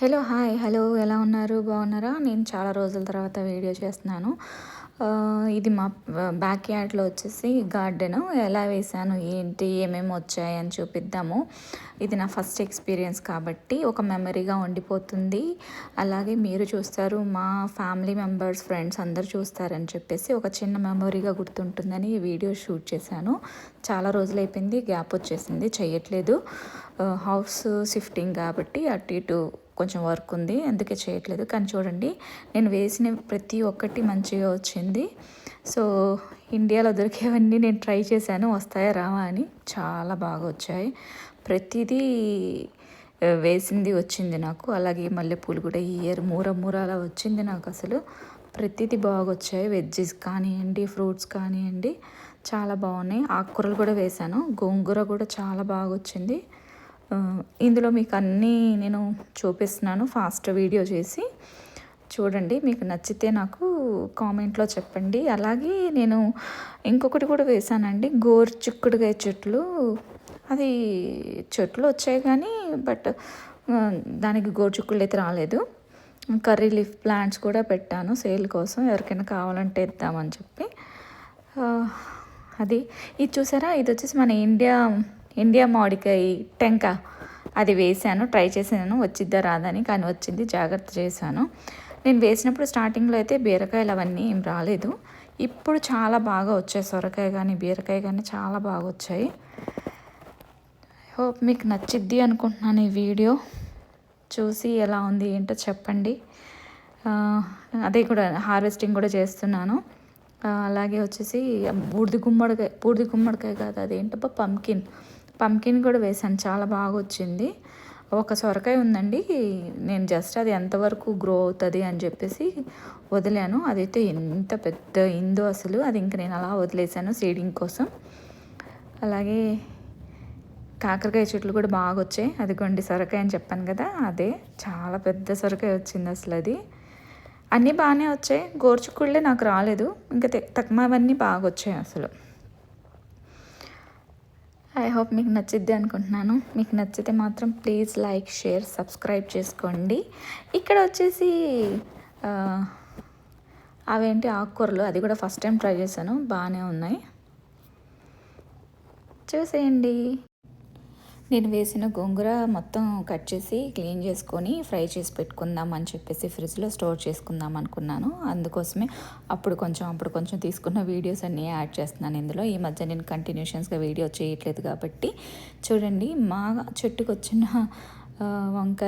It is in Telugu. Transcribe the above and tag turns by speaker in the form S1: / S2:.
S1: హలో. ఎలా ఉన్నారు? బాగున్నారా? నేను చాలా రోజుల తర్వాత వీడియో చేస్తున్నాను. ఇది మా బ్యాక్ యార్డ్‌లో వచ్చేసి గార్డెను. ఎలా వేశాను, ఏంటి, ఏమేమి వచ్చాయని చూపిద్దాము. ఇది నా ఫస్ట్ ఎక్స్పీరియన్స్ కాబట్టి ఒక మెమరీగా ఉండిపోతుంది. అలాగే మీరు చూస్తారు, మా ఫ్యామిలీ మెంబర్స్, ఫ్రెండ్స్ అందరూ చూస్తారని చెప్పేసి ఒక చిన్న మెమరీగా గుర్తుంటుందని ఈ వీడియో షూట్ చేశాను. చాలా రోజులైపోయింది, గ్యాప్ వచ్చేసింది, చేయట్లేదు. హౌస్ షిఫ్టింగ్ కాబట్టి అటు ఇటు కొంచెం వర్క్ ఉంది, అందుకే చేయట్లేదు. కానీ చూడండి, నేను వేసిన ప్రతి ఒక్కటి మంచిగా వచ్చింది. సో ఇండియాలో దొరికేవన్నీ నేను ట్రై చేశాను, వస్తాయా రావా అని. చాలా బాగా వచ్చాయి. ప్రతిదీ వేసింది వచ్చింది నాకు. అలాగే మల్లెపూలు కూడా ఈ ఇయర్ మూర అలా వచ్చింది నాకు. అసలు ప్రతిదీ బాగా వచ్చాయి. వెజ్జెస్ కానివ్వండి, ఫ్రూట్స్ కానివ్వండి, చాలా బాగున్నాయి. ఆకుకూరలు కూడా వేశాను. గోంగూర కూడా చాలా బాగా వచ్చింది. ఇందులో మీకు అన్నీ నేను చూపిస్తున్నాను ఫాస్ట్ వీడియో చేసి. చూడండి, మీకు నచ్చితే నాకు కామెంట్లో చెప్పండి. అలాగే నేను ఇంకొకటి కూడా వేశానండి, గోరుచిక్కుడుకాయ చెట్లు. అది చెట్లు వచ్చాయి కానీ బట్ దానికి గోరుచిక్కుళ్ళు అయితే రాలేదు. కర్రీ లీఫ్ ప్లాంట్స్ కూడా పెట్టాను సేల్ కోసం, ఎవరికైనా కావాలంటే ఇద్దామని చెప్పి. అది ఇది చూసారా, ఇది వచ్చేసి మన ఇండియా మామిడికాయ టెంక. అది వేసాను, ట్రై చేశాను వచ్చిద్దా రాదని, కానీ వచ్చింది. జాగ్రత్త చేశాను. నేను వేసినప్పుడు స్టార్టింగ్లో అయితే బీరకాయలు అవన్నీ ఏం రాలేదు. ఇప్పుడు చాలా బాగా వచ్చాయి. సొరకాయ కానీ బీరకాయ కానీ చాలా బాగా వచ్చాయి. హోప్ మీకు నచ్చిద్ది అనుకుంటున్నాను. ఈ వీడియో చూసి ఎలా ఉంది ఏంటో చెప్పండి. అదే కూడా హార్వెస్టింగ్ కూడా చేస్తున్నాను. అలాగే వచ్చేసి బూడిది గుమ్మడికాయ కాదు, అదేంటబ్బా, పంకిన్ కూడా వేసాను. చాలా బాగా వచ్చింది. ఒక సొరకాయ ఉందండి, నేను జస్ట్ అది ఎంతవరకు గ్రో అవుతుంది అని చెప్పేసి వదిలాను. అదైతే ఎంత పెద్ద అయిందో అసలు. అది ఇంక నేను అలా వదిలేసాను సీడింగ్ కోసం. అలాగే కాకరకాయ చెట్లు కూడా బాగా వచ్చాయి. అదిగోండి సొరకాయ అని చెప్పాను కదా, అదే చాలా పెద్ద సొరకాయ వచ్చింది అసలు. అది అన్నీ బాగానే వచ్చాయి. గోరుచిక్కుళ్ళే నాకు రాలేదు. ఇంకా తక్కువవన్నీ బాగా వచ్చాయి అసలు. ఐ హోప్ మీకు నచ్చిద్ది అనుకుంటున్నాను. మీకు నచ్చితే మాత్రం ప్లీజ్ లైక్, షేర్, సబ్స్క్రైబ్ చేసుకోండి. ఇక్కడ వచ్చేసి అవేంటి ఆకుకూరలు, అది కూడా ఫస్ట్ టైం ట్రై చేశాను, బాగానే ఉన్నాయి, చూసేయండి. నేను వేసిన గోంగూర మొత్తం కట్ చేసి క్లీన్ చేసుకొని ఫ్రై చేసి పెట్టుకుందాం అని చెప్పేసి ఫ్రిడ్జ్లో స్టోర్ చేసుకుందాం అనుకున్నాను. అందుకోసమే అప్పుడు కొంచెం తీసుకున్న వీడియోస్ అన్నీ యాడ్ చేస్తున్నాను ఇందులో. ఈ మధ్య నేను కంటిన్యూషన్స్గా వీడియో చేయట్లేదు కాబట్టి. చూడండి, మా చెట్టుకు వచ్చిన వంకాయ